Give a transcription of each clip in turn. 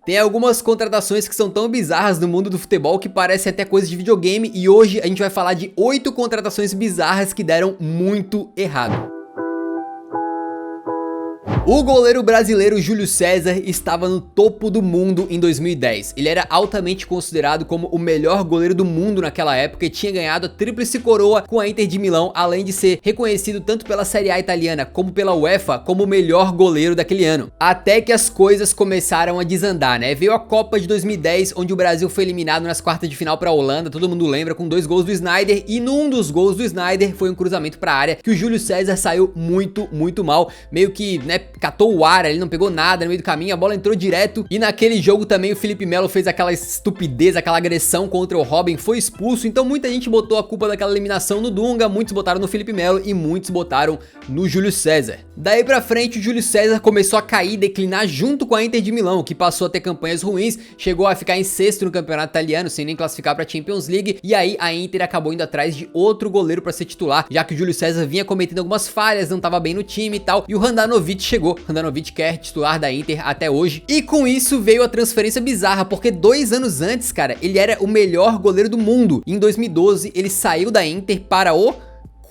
Tem algumas contratações que são tão bizarras no mundo do futebol que parecem até coisa de videogame, e hoje a gente vai falar de 8 contratações bizarras que deram muito errado. O goleiro brasileiro Júlio César estava no topo do mundo em 2010. Ele era altamente considerado como o melhor goleiro do mundo naquela época e tinha ganhado a tríplice coroa com a Inter de Milão, além de ser reconhecido tanto pela Série A italiana como pela UEFA como o melhor goleiro daquele ano. Até que as coisas começaram a desandar, né? Veio a Copa de 2010, onde o Brasil foi eliminado nas quartas de final para a Holanda, todo mundo lembra, com 2 gols do Sneijder, e num dos gols do Sneijder foi um cruzamento para a área que o Júlio César saiu muito mal, meio que, né, catou o ar, ele não pegou nada no meio do caminho, a bola entrou direto. E naquele jogo também o Felipe Melo fez aquela estupidez, aquela agressão contra o Robin, foi expulso. Então muita gente botou a culpa daquela eliminação no Dunga, muitos botaram no Felipe Melo e muitos botaram no Júlio César. Daí pra frente o Júlio César começou a cair, declinar junto com a Inter de Milão, que passou a ter campanhas ruins, chegou a ficar em 6º no campeonato italiano, sem nem classificar pra Champions League. E aí a Inter acabou indo atrás de outro goleiro pra ser titular, já que o Júlio César vinha cometendo algumas falhas, não tava bem no time e tal, e o Handanovic chegou. Handanovic que é titular da Inter até hoje. E com isso veio a transferência bizarra, porque 2 anos antes, cara, ele era o melhor goleiro do mundo. Em 2012 ele saiu da Inter para o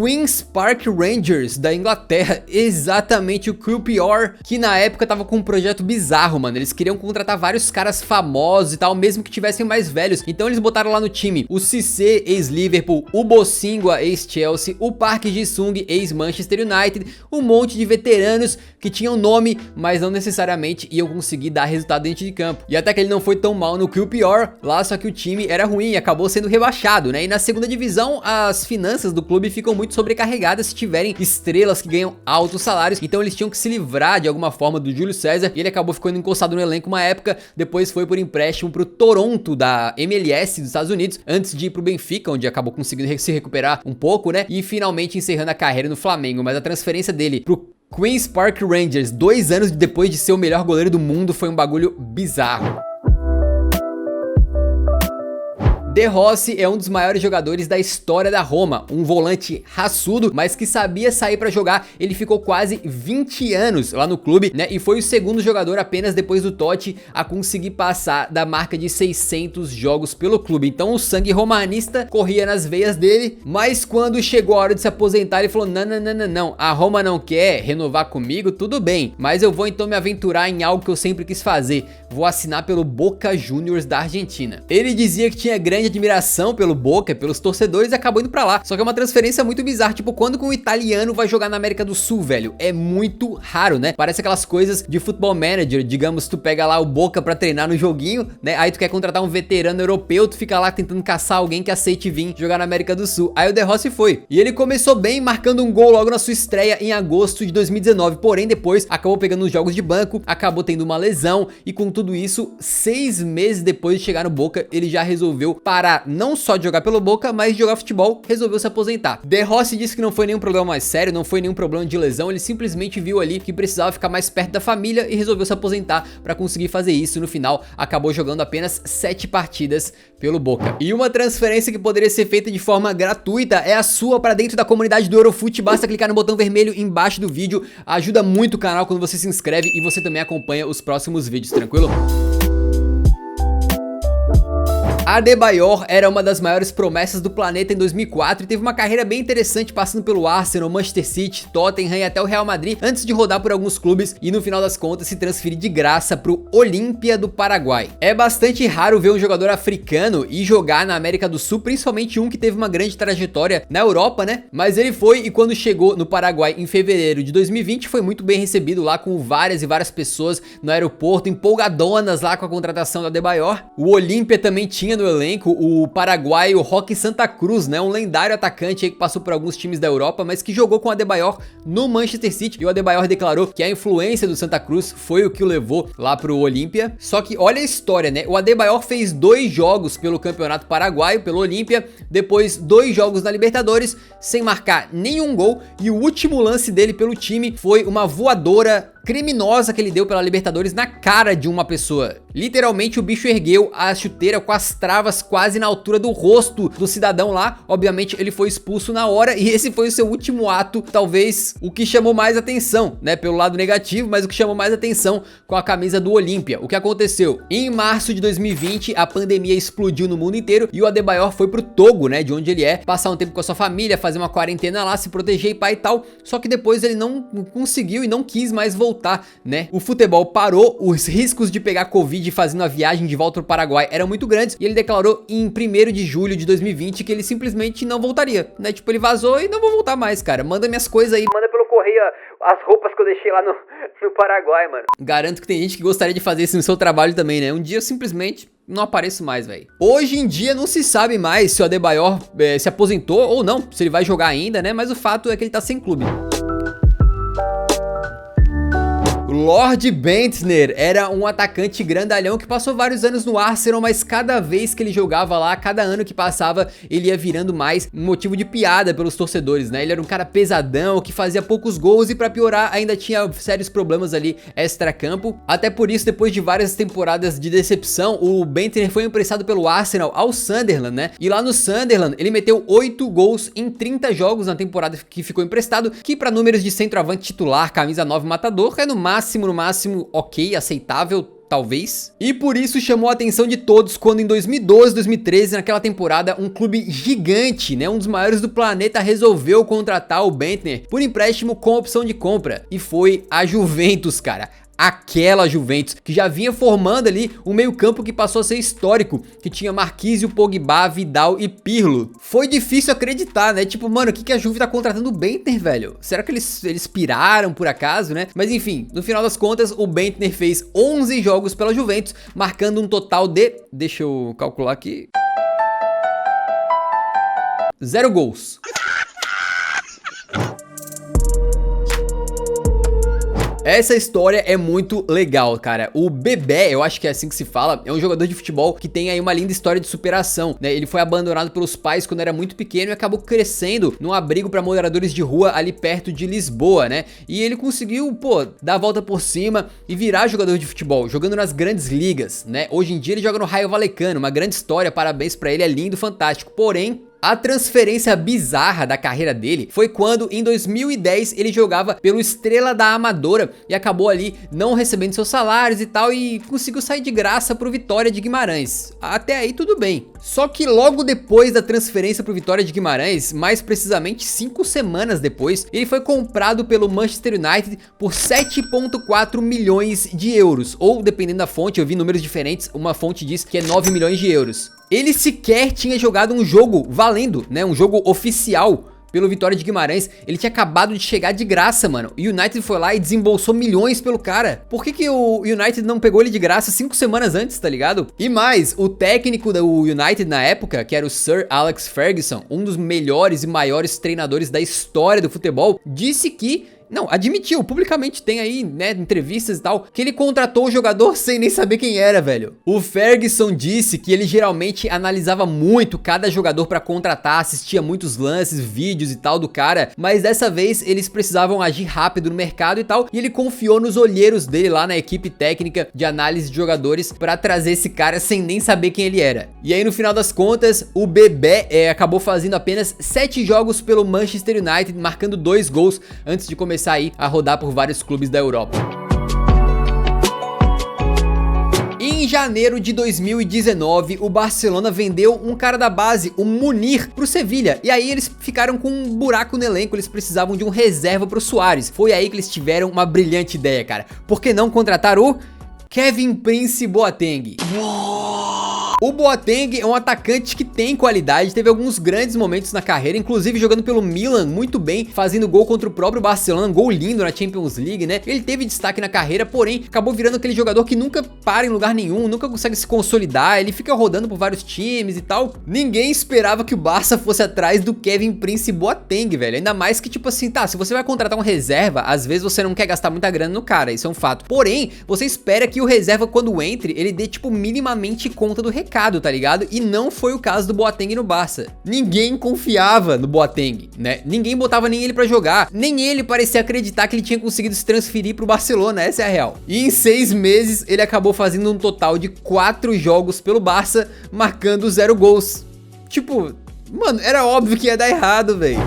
Queen's Park Rangers da Inglaterra, exatamente o QPR, que na época tava com um projeto bizarro, mano. Eles queriam contratar vários caras famosos e tal, mesmo que tivessem mais velhos. Então eles botaram lá no time o Cissé, ex-Liverpool, o Bosingwa, ex-Chelsea, o Park Ji-sung, ex-Manchester United, um monte de veteranos que tinham nome, mas não necessariamente iam conseguir dar resultado dentro de campo. E até que ele não foi tão mal no QPR lá, só que o time era ruim e acabou sendo rebaixado, né? E na segunda divisão, as finanças do clube ficam muito sobrecarregadas se tiverem estrelas que ganham altos salários, então eles tinham que se livrar de alguma forma do Júlio César, e ele acabou ficando encostado no elenco uma época, depois foi por empréstimo pro Toronto da MLS dos Estados Unidos, antes de ir pro Benfica, onde acabou conseguindo se recuperar um pouco, né, e finalmente encerrando a carreira no Flamengo. Mas a transferência dele pro Queen's Park Rangers 2 anos depois de ser o melhor goleiro do mundo foi um bagulho bizarro. De Rossi é um dos maiores jogadores da história da Roma, um volante raçudo, mas que sabia sair pra jogar. Ele ficou quase 20 anos lá no clube, né, e foi o segundo jogador apenas depois do Totti a conseguir passar da marca de 600 jogos pelo clube. Então o sangue romanista corria nas veias dele, mas quando chegou a hora de se aposentar ele falou: não, a Roma não quer renovar comigo, tudo bem, mas eu vou então me aventurar em algo que eu sempre quis fazer, vou assinar pelo Boca Juniors da Argentina. Ele dizia que tinha grande admiração pelo Boca, pelos torcedores, e acabou indo pra lá. Só que é uma transferência muito bizarra, tipo, quando que um italiano vai jogar na América do Sul, velho? É muito raro, né? Parece aquelas coisas de Football Manager, digamos, tu pega lá o Boca pra treinar no joguinho, né? Aí tu quer contratar um veterano europeu, tu fica lá tentando caçar alguém que aceite vir jogar na América do Sul. Aí o De Rossi foi. E ele começou bem, marcando um gol logo na sua estreia em agosto de 2019, porém depois acabou pegando os jogos de banco, acabou tendo uma lesão, e com tudo isso, 6 meses depois de chegar no Boca, ele já resolveu parar não só de jogar pelo Boca, mas de jogar futebol, resolveu se aposentar. De Rossi disse que não foi nenhum problema mais sério, não foi nenhum problema de lesão, ele simplesmente viu ali que precisava ficar mais perto da família e resolveu se aposentar para conseguir fazer isso. No final, acabou jogando apenas 7 partidas pelo Boca. E uma transferência que poderia ser feita de forma gratuita é a sua para dentro da comunidade do Eurofut. Basta clicar no botão vermelho embaixo do vídeo, ajuda muito o canal quando você se inscreve e você também acompanha os próximos vídeos, tranquilo? Adebayor era uma das maiores promessas do planeta em 2004 e teve uma carreira bem interessante, passando pelo Arsenal, Manchester City, Tottenham e até o Real Madrid, antes de rodar por alguns clubes e no final das contas se transferir de graça pro Olímpia do Paraguai. É bastante raro ver um jogador africano ir jogar na América do Sul, principalmente um que teve uma grande trajetória na Europa, né? Mas ele foi, e quando chegou no Paraguai em fevereiro de 2020 foi muito bem recebido lá, com várias pessoas no aeroporto, empolgadonas lá com a contratação do Adebayor. O Olímpia também tinha no elenco o paraguaio Roque Santa Cruz, né, um lendário atacante aí que passou por alguns times da Europa, mas que jogou com o Adebayor no Manchester City, e o Adebayor declarou que a influência do Santa Cruz foi o que o levou lá pro Olímpia. Só que olha a história, né, o Adebayor fez 2 jogos pelo Campeonato Paraguaio, pelo Olímpia, depois 2 jogos na Libertadores, sem marcar nenhum gol, e o último lance dele pelo time foi uma voadora criminosa que ele deu pela Libertadores na cara de uma pessoa. Literalmente o bicho ergueu a chuteira com as travas quase na altura do rosto do cidadão lá. Obviamente ele foi expulso na hora e esse foi o seu último ato, talvez o que chamou mais atenção, né, pelo lado negativo, mas o que chamou mais atenção com a camisa do Olímpia. O que aconteceu? Em março de 2020, a pandemia explodiu no mundo inteiro e o Adebayor foi pro Togo, né, de onde ele é, passar um tempo com a sua família, fazer uma quarentena lá, se proteger e pai e tal. Só que depois ele não conseguiu e não quis mais voltar, né? O futebol parou, os riscos de pegar Covid fazendo a viagem de volta pro Paraguai eram muito grandes e ele declarou em 1º de julho de 2020 que ele simplesmente não voltaria, né? Tipo, ele vazou e não vou voltar mais, cara. Manda minhas coisas aí, manda pelo correio as roupas que eu deixei lá no Paraguai, mano. Garanto que tem gente que gostaria de fazer isso no seu trabalho também, né? Um dia eu simplesmente não apareço mais, velho. Hoje em dia não se sabe mais se o Adebayor se aposentou ou não, se ele vai jogar ainda, né? Mas o fato é que ele tá sem clube. Lord Bendtner era um atacante grandalhão que passou vários anos no Arsenal, mas cada vez que ele jogava lá, cada ano que passava, ele ia virando mais um motivo de piada pelos torcedores, né? Ele era um cara pesadão, que fazia poucos gols e pra piorar ainda tinha sérios problemas ali extra-campo. Até por isso, depois de várias temporadas de decepção, o Bendtner foi emprestado pelo Arsenal ao Sunderland, né? E lá no Sunderland, ele meteu 8 gols em 30 jogos na temporada que ficou emprestado, que pra números de centroavante titular, camisa 9 matador, é no máximo, ok, aceitável, talvez. E por isso chamou a atenção de todos quando em 2012, 2013, naquela temporada, um clube gigante, né, um dos maiores do planeta, resolveu contratar o Bendtner por empréstimo com opção de compra. E foi a Juventus, cara. Aquela Juventus que já vinha formando ali um meio-campo que passou a ser histórico, que tinha Marquinhos, Pogba, Vidal e Pirlo. Foi difícil acreditar, né? Tipo, mano, o que a Juve tá contratando o Bendtner, velho? Será que eles piraram por acaso, né? Mas enfim, no final das contas, o Bendtner fez 11 jogos pela Juventus, marcando um total de... Deixa eu calcular aqui... 0 gols. Essa história é muito legal, cara. O Bebé, eu acho que é assim que se fala, é um jogador de futebol que tem aí uma linda história de superação, né? Ele foi abandonado pelos pais quando era muito pequeno e acabou crescendo num abrigo para moradores de rua ali perto de Lisboa, né? E ele conseguiu, pô, dar a volta por cima e virar jogador de futebol, jogando nas grandes ligas, né? Hoje em dia ele joga no Raio Vallecano, uma grande história, parabéns pra ele, é lindo, fantástico. Porém, a transferência bizarra da carreira dele foi quando, em 2010, ele jogava pelo Estrela da Amadora e acabou ali não recebendo seus salários e tal e conseguiu sair de graça pro Vitória de Guimarães. Até aí tudo bem. Só que logo depois da transferência pro Vitória de Guimarães, mais precisamente 5 semanas depois, ele foi comprado pelo Manchester United por 7,4 milhões de euros. Ou, dependendo da fonte, eu vi números diferentes, uma fonte diz que é 9 milhões de euros. Ele sequer tinha jogado um jogo valendo, né? Um jogo oficial pelo Vitória de Guimarães. Ele tinha acabado de chegar de graça, mano. E o United foi lá e desembolsou milhões pelo cara. Por que o United não pegou ele de graça 5 semanas antes, tá ligado? E mais, o técnico do United na época, que era o Sir Alex Ferguson, um dos melhores e maiores treinadores da história do futebol, disse que... Não, admitiu, publicamente tem aí, né, entrevistas e tal, que ele contratou o jogador sem nem saber quem era, velho. O Ferguson disse que ele geralmente analisava muito cada jogador pra contratar, assistia muitos lances, vídeos e tal do cara, mas dessa vez eles precisavam agir rápido no mercado e tal, e ele confiou nos olheiros dele lá na equipe técnica de análise de jogadores pra trazer esse cara sem nem saber quem ele era. E aí no final das contas, o Bebé acabou fazendo apenas 7 jogos pelo Manchester United, marcando 2 gols antes de começar aí a rodar por vários clubes da Europa. Em janeiro de 2019, o Barcelona vendeu um cara da base, o Munir, pro Sevilha. E aí eles ficaram com um buraco no elenco, eles precisavam de um reserva pro Suárez. Foi aí que eles tiveram uma brilhante ideia, cara. Por que não contratar o Kevin Prince Boateng? O Boateng é um atacante que tem qualidade, teve alguns grandes momentos na carreira, inclusive jogando pelo Milan muito bem, fazendo gol contra o próprio Barcelona, um gol lindo na Champions League, né? Ele teve destaque na carreira, porém acabou virando aquele jogador que nunca para em lugar nenhum, nunca consegue se consolidar, ele fica rodando por vários times e tal. Ninguém esperava que o Barça fosse atrás do Kevin Prince Boateng, velho, ainda mais que tipo assim, tá, se você vai contratar um reserva, às vezes você não quer gastar muita grana no cara, isso é um fato. Porém, você espera que o reserva quando entre, ele dê tipo minimamente conta do recado. complicado, tá ligado? E não foi o caso do Boateng no Barça. Ninguém confiava no Boateng, né? Ninguém botava nem ele pra jogar, nem ele parecia acreditar que ele tinha conseguido se transferir pro Barcelona, essa é a real. E em 6 meses ele acabou fazendo um total de 4 jogos pelo Barça, marcando 0 gols. Tipo, mano, era óbvio que ia dar errado, velho.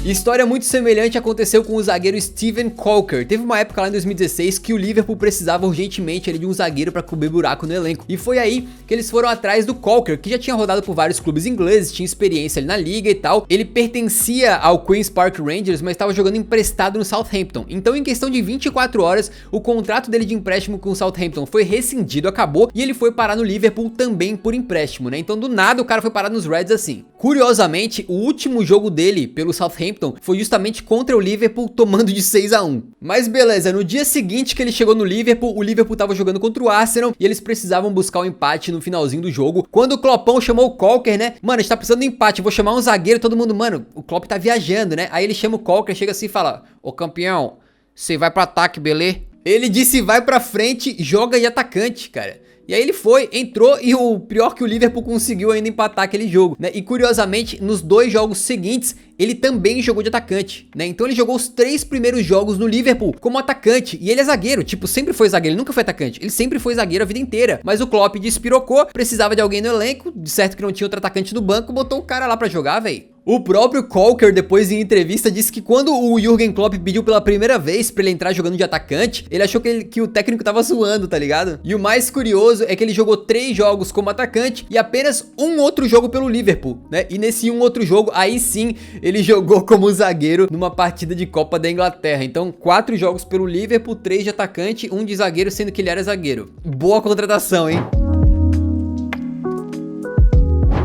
História muito semelhante aconteceu com o zagueiro Steven Colker. Teve uma época lá em 2016 que o Liverpool precisava urgentemente ali de um zagueiro para cobrir buraco no elenco. E foi aí que eles foram atrás do Colker, que já tinha rodado por vários clubes ingleses, tinha experiência ali na liga e tal. Ele pertencia ao Queen's Park Rangers, mas estava jogando emprestado no Southampton. Então, em questão de 24 horas, o contrato dele de empréstimo com o Southampton foi rescindido, acabou, e ele foi parar no Liverpool também por empréstimo, né? Então, do nada, o cara foi parar nos Reds assim. Curiosamente, o último jogo dele pelo Southampton foi justamente contra o Liverpool, tomando de 6-1. Mas beleza, no dia seguinte que ele chegou no Liverpool, o Liverpool tava jogando contra o Arsenal e eles precisavam buscar um empate no finalzinho do jogo. Quando o Kloppão chamou o Colker, né? Mano, a gente tá precisando de empate, vou chamar um zagueiro, todo mundo, mano, o Klopp tá viajando, né? Aí ele chama o Colker, chega assim e fala: ô campeão, você vai pro ataque, beleza? Ele disse vai pra frente, joga de atacante, cara. E aí ele foi, entrou e o pior que o Liverpool conseguiu ainda empatar aquele jogo, né? E curiosamente, nos 2 jogos seguintes, ele também jogou de atacante, né? Então ele jogou os 3 primeiros jogos no Liverpool como atacante. E ele é zagueiro, tipo, sempre foi zagueiro, ele nunca foi atacante. Ele sempre foi zagueiro a vida inteira. Mas o Klopp despirocou, precisava de alguém no elenco, de certo que não tinha outro atacante no banco, botou o cara lá pra jogar, velho. O próprio Colker, depois em entrevista, disse que quando o Jürgen Klopp pediu pela primeira vez pra ele entrar jogando de atacante, ele achou que o técnico tava zoando, tá ligado? E o mais curioso é que ele jogou 3 jogos como atacante e apenas um outro jogo pelo Liverpool, né? E nesse um outro jogo, aí sim, ele jogou como zagueiro numa partida de Copa da Inglaterra. Então, 4 jogos pelo Liverpool, 3 de atacante, 1 de zagueiro, sendo que ele era zagueiro. Boa contratação, hein?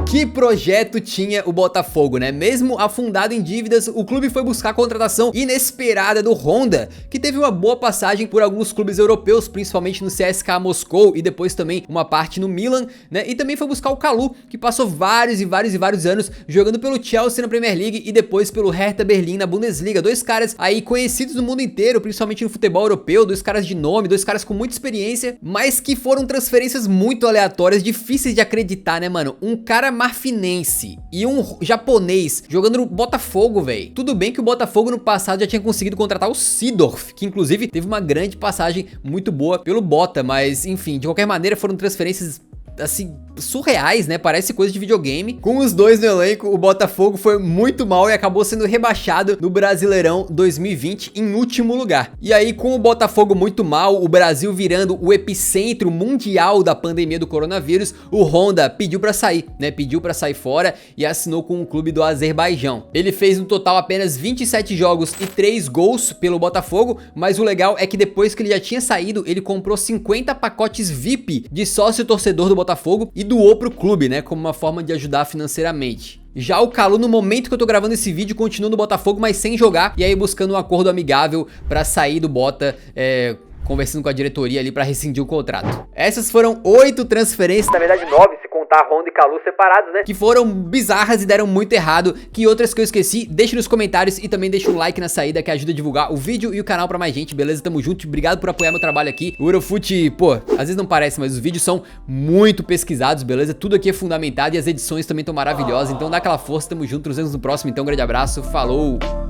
Que projeto tinha o Botafogo, né? Mesmo afundado em dívidas, o clube foi buscar a contratação inesperada do Honda, que teve uma boa passagem por alguns clubes europeus, principalmente no CSKA Moscou e depois também uma parte no Milan, né? E também foi buscar o Kalou, que passou vários anos jogando pelo Chelsea na Premier League e depois pelo Hertha Berlim na Bundesliga. 2 caras aí conhecidos no mundo inteiro, principalmente no futebol europeu, 2 caras de nome, 2 caras com muita experiência, mas que foram transferências muito aleatórias, difíceis de acreditar, né, mano? Um cara marfinense e um japonês jogando no Botafogo, velho. Tudo bem que o Botafogo no passado já tinha conseguido contratar o Seedorf, que inclusive teve uma grande passagem muito boa pelo Bota, mas enfim, de qualquer maneira foram transferências assim, surreais, né? Parece coisa de videogame. Com os 2 no elenco, o Botafogo foi muito mal e acabou sendo rebaixado no Brasileirão 2020 em último lugar. E aí, com o Botafogo muito mal, o Brasil virando o epicentro mundial da pandemia do coronavírus, o Honda pediu pra sair, né? Pediu pra sair fora e assinou com o clube do Azerbaijão. Ele fez no total apenas 27 jogos e 3 gols pelo Botafogo, mas o legal é que depois que ele já tinha saído, ele comprou 50 pacotes VIP de sócio-torcedor do Botafogo e doou pro clube, né, como uma forma de ajudar financeiramente. Já o Kalou, no momento que eu tô gravando esse vídeo, continua no Botafogo, mas sem jogar, e aí buscando um acordo amigável pra sair do Bota, conversando com a diretoria ali pra rescindir o contrato. Essas foram 8 transferências, na verdade 9, se contar Honda e Kalou separados, né? Que foram bizarras e deram muito errado. Que outras que eu esqueci, deixa nos comentários e também deixa um like na saída que ajuda a divulgar o vídeo e o canal pra mais gente, beleza? Tamo junto, obrigado por apoiar meu trabalho aqui. O Eurofut, pô, às vezes não parece, mas os vídeos são muito pesquisados, beleza? Tudo aqui é fundamentado e as edições também estão maravilhosas, então dá aquela força, tamo junto, nos vemos no próximo, então um grande abraço, falou!